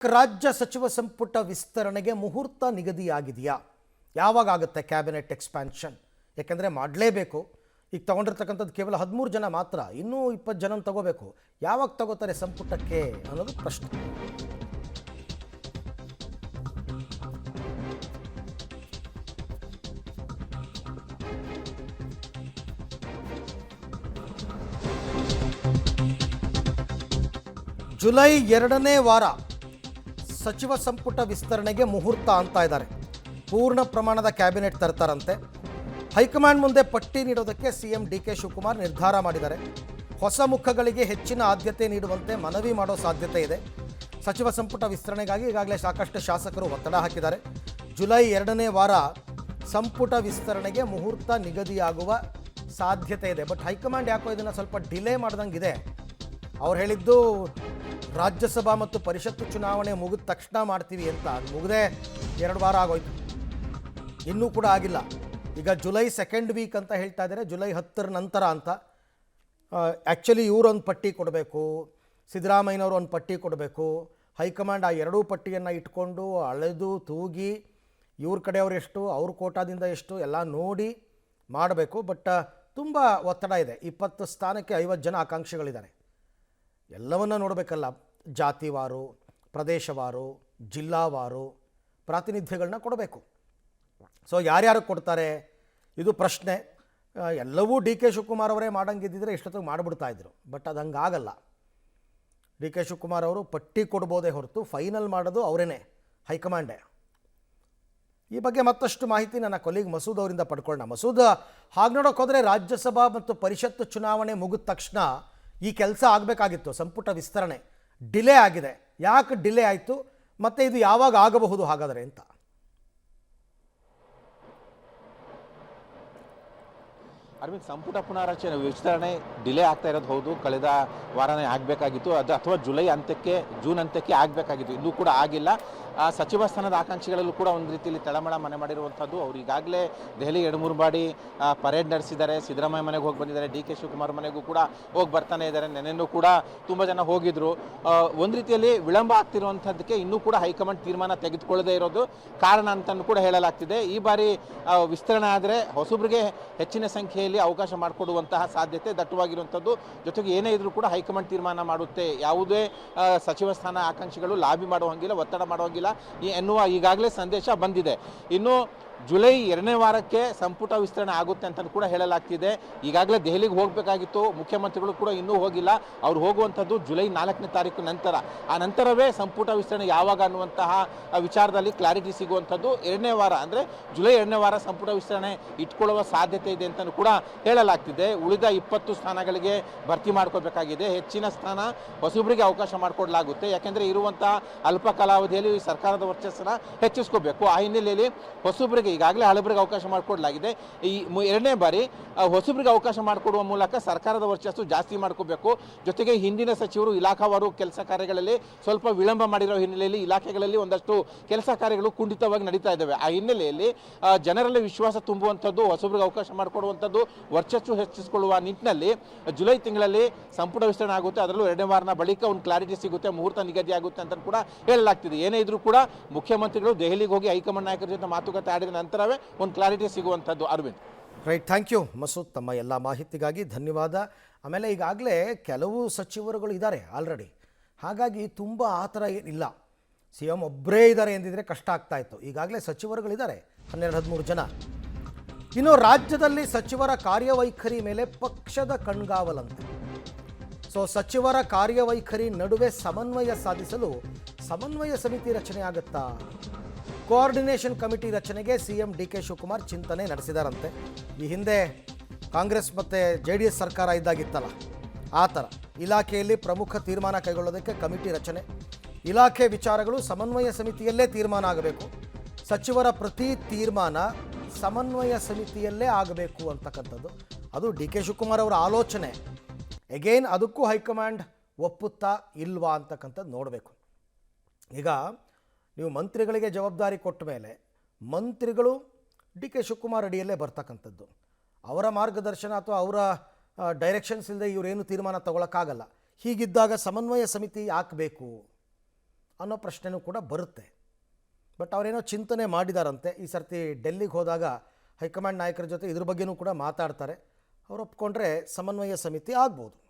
ರಾಜ್ಯ ಸಚಿವ ಸಂಪುಟ ವಿಸ್ತರಣೆಗೆ ಮುಹೂರ್ತ ನಿಗದಿಯಾಗಿದೆಯಾ? ಯಾವಾಗ ಆಗುತ್ತೆ ಕ್ಯಾಬಿನೆಟ್ ಎಕ್ಸ್ಪ್ಯಾನ್ಷನ್? ಯಾಕೆಂದರೆ ಮಾಡಲೇಬೇಕು. ಈಗ ತಗೊಂಡಿರ್ತಕ್ಕಂಥದ್ದು ಕೇವಲ 13 ಜನ ಮಾತ್ರ, ಇನ್ನೂ 20 ಜನ ತಗೋಬೇಕು. ಯಾವಾಗ ತಗೋತಾರೆ ಸಂಪುಟಕ್ಕೆ ಅನ್ನೋದು ಪ್ರಶ್ನೆ. ಜುಲೈ 2ನೇ ವಾರ ಸಚಿವ ಸಂಪುಟ ವಿಸ್ತರಣೆಗೆ ಮುಹೂರ್ತ ಅಂತ ಇದ್ದಾರೆ. ಪೂರ್ಣ ಪ್ರಮಾಣದ ಕ್ಯಾಬಿನೆಟ್ ತರ್ತಾರಂತೆ. ಹೈಕಮಾಂಡ್ ಮುಂದೆ ಪಟ್ಟಿ ನೀಡೋದಕ್ಕೆ ಸಿಎಂ ಡಿಕೆ ಶಿವಕುಮಾರ್ ನಿರ್ಧಾರ ಮಾಡಿದ್ದಾರೆ. ಹೊಸ ಮುಖಗಳಿಗೆ ಹೆಚ್ಚಿನ ಆದ್ಯತೆ ನೀಡುವಂತೆ ಮನವಿ ಮಾಡೋ ಸಾಧ್ಯತೆ ಇದೆ. ಸಚಿವ ಸಂಪುಟ ವಿಸ್ತರಣೆಗಾಗಿ ಈಗಾಗಲೇ ಸಾಕಷ್ಟು ಶಾಸಕರು ಒತ್ತಡ ಹಾಕಿದ್ದಾರೆ. ಜುಲೈ 2ನೇ ವಾರ ಸಂಪುಟ ವಿಸ್ತರಣೆಗೆ ಮುಹೂರ್ತ ನಿಗದಿಯಾಗುವ ಸಾಧ್ಯತೆ ಇದೆ. ಬಟ್ ಹೈಕಮಾಂಡ್ ಯಾಕೋ ಇದನ್ನು ಸ್ವಲ್ಪ ಡಿಲೇ ಮಾಡ್ದಂಗಿದೆ. ಅವ್ರು ಹೇಳಿದ್ದು ರಾಜ್ಯಸಭಾ ಮತ್ತು ಪರಿಷತ್ತು ಚುನಾವಣೆ ಮುಗಿದ ತಕ್ಷಣ ಮಾಡ್ತೀವಿ ಅಂತ. ಅದು ಮುಗದೆ 2 ವಾರ ಆಗೋಯ್ತು, ಇನ್ನೂ ಕೂಡ ಆಗಿಲ್ಲ. ಈಗ ಜುಲೈ 2nd ವೀಕ್ ಅಂತ ಹೇಳ್ತಾ ಇದ್ದಾರೆ, ಜುಲೈ 10ರ ನಂತರ ಅಂತ. ಆ್ಯಕ್ಚುಲಿ ಇವರೊಂದು ಪಟ್ಟಿ ಕೊಡಬೇಕು, ಸಿದ್ದರಾಮಯ್ಯನವರು ಒಂದು ಪಟ್ಟಿ ಕೊಡಬೇಕು. ಹೈಕಮಾಂಡ್ ಆ ಎರಡೂ ಪಟ್ಟಿಯನ್ನು ಇಟ್ಕೊಂಡು ಅಳೆದು ತೂಗಿ ಇವ್ರ ಕಡೆಯವ್ರು ಎಷ್ಟು, ಅವ್ರ ಕೋಟಾದಿಂದ ಎಷ್ಟು ಎಲ್ಲ ನೋಡಿ ಮಾಡಬೇಕು. ಬಟ್ ತುಂಬ ಒತ್ತಡ ಇದೆ. 20 ಸ್ಥಾನಕ್ಕೆ 50 ಜನ ಆಕಾಂಕ್ಷಿಗಳಿದ್ದಾರೆ. ಎಲ್ಲವನ್ನ ನೋಡಬೇಕಲ್ಲ, ಜಾತಿವಾರು, ಪ್ರದೇಶವಾರು, ಜಿಲ್ಲಾವಾರು ಪ್ರಾತಿನಿಧ್ಯಗಳನ್ನ ಕೊಡಬೇಕು. ಸೊ ಯಾರ್ಯಾರು ಕೊಡ್ತಾರೆ ಇದು ಪ್ರಶ್ನೆ. ಎಲ್ಲವೂ ಡಿ ಕೆ ಶಿವಕುಮಾರ್ ಅವರೇ ಮಾಡಂಗಿದ್ದಿದ್ರೆ ಇಷ್ಟೊತ್ತಿಗೆ ಮಾಡಿಬಿಡ್ತಾಯಿದ್ರು. ಬಟ್ ಅದು ಹಂಗಾಗಲ್ಲ. ಡಿ ಕೆ ಶಿವಕುಮಾರ್ ಅವರು ಪಟ್ಟಿ ಕೊಡ್ಬೋದೇ ಹೊರತು ಫೈನಲ್ ಮಾಡೋದು ಅವರೇನೆ, ಹೈಕಮಾಂಡೇ. ಈ ಬಗ್ಗೆ ಮತ್ತಷ್ಟು ಮಾಹಿತಿ ನನ್ನ ಕೊಲೀಗ್ ಮಸೂದ್ ಅವರಿಂದ ಪಡ್ಕೊಳ್ಳೋಣ. ಮಸೂದ್, ಹಾಗೆ ನೋಡೋಕೆ ಹೋದರೆ ರಾಜ್ಯಸಭಾ ಮತ್ತು ಪರಿಷತ್ತು ಚುನಾವಣೆ ಮುಗಿದ ತಕ್ಷಣ ಈ ಕೆಲಸ ಆಗಬೇಕಾಗಿತ್ತು, ಸಂಪುಟ ವಿಸ್ತರಣೆ. ಡಿಲೇ ಆಗಿದೆ. ಯಾಕೆ ಡಿಲೇ ಆಯಿತು ಮತ್ತು ಇದು ಯಾವಾಗ ಆಗಬಹುದು ಹಾಗಾದರೆ ಅಂತ? ಅರವಿಂದ್, ಸಂಪುಟ ಪುನಾರಚನೆ ವಿಸ್ತರಣೆ ಡಿಲೇ ಆಗ್ತಾ ಇರೋದು ಹೌದು. ಕಳೆದ ವಾರನೇ ಆಗಬೇಕಾಗಿತ್ತು, ಅದು ಅಥವಾ ಜೂನ್ ಅಂತ್ಯಕ್ಕೆ ಆಗಬೇಕಾಗಿತ್ತು. ಇನ್ನೂ ಕೂಡ ಆಗಿಲ್ಲ. ಸಚಿವ ಸ್ಥಾನದ ಆಕಾಂಕ್ಷಿಗಳಲ್ಲೂ ಕೂಡ ಒಂದು ರೀತಿಯಲ್ಲಿ ತಳಮಳ ಮನೆ ಮಾಡಿರುವಂಥದ್ದು. ಅವರು ಈಗಾಗಲೇ ದೆಹಲಿ 2-3 ಬಾರಿ ಪರೇಡ್ ನಡೆಸಿದ್ದಾರೆ. ಸಿದ್ದರಾಮಯ್ಯ ಮನೆಗೆ ಹೋಗಿ ಬಂದಿದ್ದಾರೆ, ಡಿ ಕೆ ಶಿವಕುಮಾರ್ ಮನೆಗೂ ಕೂಡ ಹೋಗಿ ಬರ್ತಾನೆ ಇದ್ದಾರೆ. ನೆನೆಯೂ ಕೂಡ ತುಂಬ ಜನ ಹೋಗಿದ್ರು. ಒಂದು ರೀತಿಯಲ್ಲಿ ವಿಳಂಬ ಆಗ್ತಿರುವಂಥದ್ದಕ್ಕೆ ಇನ್ನೂ ಕೂಡ ಹೈಕಮಾಂಡ್ ತೀರ್ಮಾನ ತೆಗೆದುಕೊಳ್ಳದೇ ಇರೋದು ಕಾರಣ ಅಂತಲೂ ಕೂಡ ಹೇಳಲಾಗ್ತಿದೆ. ಈ ಬಾರಿ ವಿಸ್ತರಣೆ ಆದರೆ ಹೊಸಬ್ರಿಗೆ ಹೆಚ್ಚಿನ ಸಂಖ್ಯೆಯಲ್ಲಿ ಅವಕಾಶ ಮಾಡಿಕೊಡುವಂತಹ ಸಾಧ್ಯತೆ ದಟ್ಟವಾಗಿರುವಂಥದ್ದು. ಜೊತೆಗೆ ಏನೇ ಇದ್ರೂ ಕೂಡ ಹೈಕಮಾಂಡ್ ತೀರ್ಮಾನ ಮಾಡುತ್ತೆ. ಯಾವುದೇ ಸಚಿವ ಸ್ಥಾನ ಆಕಾಂಕ್ಷಿಗಳು ಲಾಬಿ ಮಾಡುವಂಗಿಲ್ಲ, ಒತ್ತಡ ಮಾಡುವಂಗಿಲ್ಲ ಎನ್ನುವ ಈಗಾಗಲೇ ಸಂದೇಶ ಬಂದಿದೆ. ಇನ್ನು ಜುಲೈ 2ನೇ ವಾರಕ್ಕೆ ಸಂಪುಟ ವಿಸ್ತರಣೆ ಆಗುತ್ತೆ ಅಂತ ಕೂಡ ಹೇಳಲಾಗ್ತಿದೆ. ಈಗಾಗಲೇ ದೆಹಲಿಗೆ ಹೋಗಬೇಕಾಗಿತ್ತು, ಮುಖ್ಯಮಂತ್ರಿಗಳು ಕೂಡ ಇನ್ನೂ ಹೋಗಿಲ್ಲ. ಅವ್ರು ಹೋಗುವಂಥದ್ದು ಜುಲೈ 4ನೇ ತಾರೀಕು ನಂತರ. ಆ ನಂತರವೇ ಸಂಪುಟ ವಿಸ್ತರಣೆ ಯಾವಾಗ ಅನ್ನುವಂತಹ ವಿಚಾರದಲ್ಲಿ ಕ್ಲಾರಿಟಿ ಸಿಗುವಂಥದ್ದು 2ನೇ ವಾರ, ಅಂದರೆ ಜುಲೈ 2ನೇ ವಾರ ಸಂಪುಟ ವಿಸ್ತರಣೆ ಇಟ್ಕೊಳ್ಳುವ ಸಾಧ್ಯತೆ ಇದೆ ಅಂತಲೂ ಕೂಡ ಹೇಳಲಾಗ್ತಿದೆ. ಉಳಿದ 20 ಸ್ಥಾನಗಳಿಗೆ ಭರ್ತಿ ಮಾಡ್ಕೋಬೇಕಾಗಿದೆ. ಹೆಚ್ಚಿನ ಸ್ಥಾನ ಹೊಸಬರಿಗೆ ಅವಕಾಶ ಮಾಡಿಕೊಡ್ಲಾಗುತ್ತೆ. ಯಾಕೆಂದರೆ ಇರುವಂತಹ ಅಲ್ಪ ಕಾಲಾವಧಿಯಲ್ಲಿ ಸರ್ಕಾರದ ವರ್ಚಸ್ಸನ್ನು ಹೆಚ್ಚಿಸ್ಕೋಬೇಕು. ಆ ಹಿನ್ನೆಲೆಯಲ್ಲಿ ಹೊಸಬರಿಗೆ ಈಗಾಗಲೇ ಹಳಬರಿಗೆ ಅವಕಾಶ ಮಾಡಿಕೊಡಲಾಗಿದೆ. ಈ 2ನೇ ಬಾರಿ ಹೊಸಬರಿಗೆ ಅವಕಾಶ ಮಾಡಿಕೊಡುವ ಮೂಲಕ ಸರ್ಕಾರದ ವರ್ಚಸ್ಸು ಜಾಸ್ತಿ ಮಾಡ್ಕೋಬೇಕು. ಜೊತೆಗೆ ಹಿಂದಿನ ಸಚಿವರು ಇಲಾಖಾವಾರು ಕೆಲಸ ಕಾರ್ಯಗಳಲ್ಲಿ ಸ್ವಲ್ಪ ವಿಳಂಬ ಮಾಡಿರೋ ಹಿನ್ನೆಲೆಯಲ್ಲಿ ಇಲಾಖೆಗಳಲ್ಲಿ ಒಂದಷ್ಟು ಕೆಲಸ ಕಾರ್ಯಗಳು ಕುಂಠಿತವಾಗಿ ನಡೀತಾ ಇದ್ದಾವೆ. ಆ ಹಿನ್ನೆಲೆಯಲ್ಲಿ ಜನರಲ್ಲಿ ವಿಶ್ವಾಸ ತುಂಬುವಂಥದ್ದು, ಹೊಸಬರಿಗೆ ಅವಕಾಶ ಮಾಡಿಕೊಡುವಂಥದ್ದು, ವರ್ಚಸ್ಸು ಹೆಚ್ಚಿಸಿಕೊಳ್ಳುವ ನಿಟ್ಟಿನಲ್ಲಿ ಜುಲೈ ತಿಂಗಳಲ್ಲಿ ಸಂಪುಟ ವಿಸ್ತರಣೆ ಆಗುತ್ತೆ. ಅದರಲ್ಲೂ 2ನೇ ವಾರದ ಬಳಿಕ ಒಂದು ಕ್ಲಾರಿಟಿ ಸಿಗುತ್ತೆ, ಮುಹೂರ್ತ ನಿಗದಿ ಆಗುತ್ತೆ ಅಂತ ಕೂಡ ಹೇಳಲಾಗ್ತಿದೆ. ಏನೇ ಇದ್ರೂ ಕೂಡ ಮುಖ್ಯಮಂತ್ರಿಗಳು ದೆಹಲಿಗೆ ಹೋಗಿ ಹೈಕಮಾಂಡ್ ನಾಯಕರ ಜೊತೆ ಮಾತುಕತೆ ಆಡಿದ ನಂತರವೇ ಒಂದು ಕ್ಲಾರಿಟಿ ಸಿಗುವಂಥದ್ದು. Arvind, right, thank you Masood, ತಮ್ಮ ಎಲ್ಲ ಮಾಹಿತಿಗಾಗಿ ಧನ್ಯವಾದ. ಆಮೇಲೆ ಈಗಾಗಲೇ ಕೆಲವು ಸಚಿವರುಗಳು ಇದ್ದಾರೆ ಆಲ್ರೆಡಿ, ಹಾಗಾಗಿ ತುಂಬ ಆ ಥರ ಏನಿಲ್ಲ. ಸಿ ಎಂ ಒಬ್ಬರೇ ಇದ್ದಾರೆ ಎಂದಿದ್ರೆ ಕಷ್ಟ ಆಗ್ತಾಯಿತ್ತು. ಈಗಾಗಲೇ ಸಚಿವರುಗಳಿದ್ದಾರೆ 12-13 ಜನ. ಇನ್ನು ರಾಜ್ಯದಲ್ಲಿ ಸಚಿವರ ಕಾರ್ಯವೈಖರಿ ಮೇಲೆ ಪಕ್ಷದ ಕಣ್ಗಾವಲಂತೆ. ಸೊ ಸಚಿವರ ಕಾರ್ಯವೈಖರಿ ನಡುವೆ ಸಮನ್ವಯ ಸಾಧಿಸಲು ಸಮನ್ವಯ ಸಮಿತಿ ರಚನೆ ಆಗುತ್ತಾ? ಕೋಆರ್ಡಿನೇಷನ್ ಕಮಿಟಿ ರಚನೆಗೆ ಸಿಎಂ ಡಿ ಕೆ ಶಿವಕುಮಾರ್ ಚಿಂತನೆ ನಡೆಸಿದಾರಂತೆ. ಈ ಹಿಂದೆ ಕಾಂಗ್ರೆಸ್ ಮತ್ತು JDS ಸರ್ಕಾರ ಇದ್ದಾಗಿತ್ತಲ್ಲ, ಆ ಥರ ಇಲಾಖೆಯಲ್ಲಿ ಪ್ರಮುಖ ತೀರ್ಮಾನ ಕೈಗೊಳ್ಳೋದಕ್ಕೆ ಕಮಿಟಿ ರಚನೆ. ಇಲಾಖೆ ವಿಚಾರಗಳು ಸಮನ್ವಯ ಸಮಿತಿಯಲ್ಲೇ ತೀರ್ಮಾನ ಆಗಬೇಕು. ಸಚಿವರ ಪ್ರತಿ ತೀರ್ಮಾನ ಸಮನ್ವಯ ಸಮಿತಿಯಲ್ಲೇ ಆಗಬೇಕು ಅಂತಕ್ಕಂಥದ್ದು ಅದು ಡಿ ಕೆ ಶಿವಕುಮಾರ್ ಅವರ ಆಲೋಚನೆ. ಎಗೇನ್ ಅದಕ್ಕೂ ಹೈಕಮಾಂಡ್ ಒಪ್ಪುತ್ತಾ ಇಲ್ವಾ ಅಂತಕ್ಕಂಥದ್ದು ನೋಡಬೇಕು. ಈಗ ನೀವು ಮಂತ್ರಿಗಳಿಗೆ ಜವಾಬ್ದಾರಿ ಕೊಟ್ಟ ಮೇಲೆ ಮಂತ್ರಿಗಳು ಡಿ ಕೆ ಶಿವಕುಮಾರ್ ಅಡಿಯಲ್ಲೇ ಬರ್ತಕ್ಕಂಥದ್ದು. ಅವರ ಮಾರ್ಗದರ್ಶನ ಅಥವಾ ಅವರ ಡೈರೆಕ್ಷನ್ಸ್ ಇಲ್ಲದೆ ಇವರೇನು ತೀರ್ಮಾನ ತಗೊಳ್ಳೋಕ್ಕಾಗಲ್ಲ. ಹೀಗಿದ್ದಾಗ ಸಮನ್ವಯ ಸಮಿತಿ ಯಾಕೆ ಬೇಕು ಅನ್ನೋ ಪ್ರಶ್ನೆನೂ ಕೂಡ ಬರುತ್ತೆ. ಬಟ್ ಅವರೇನೋ ಚಿಂತನೆ ಮಾಡಿದಾರಂತೆ. ಈ ಸರ್ತಿ ಡೆಲ್ಲಿಗೆ ಹೋದಾಗ ಹೈಕಮಾಂಡ್ ನಾಯಕರ ಜೊತೆ ಇದ್ರ ಬಗ್ಗೆನೂ ಕೂಡ ಮಾತಾಡ್ತಾರೆ. ಅವ್ರು ಒಪ್ಕೊಂಡ್ರೆ ಸಮನ್ವಯ ಸಮಿತಿ ಆಗ್ಬೋದು.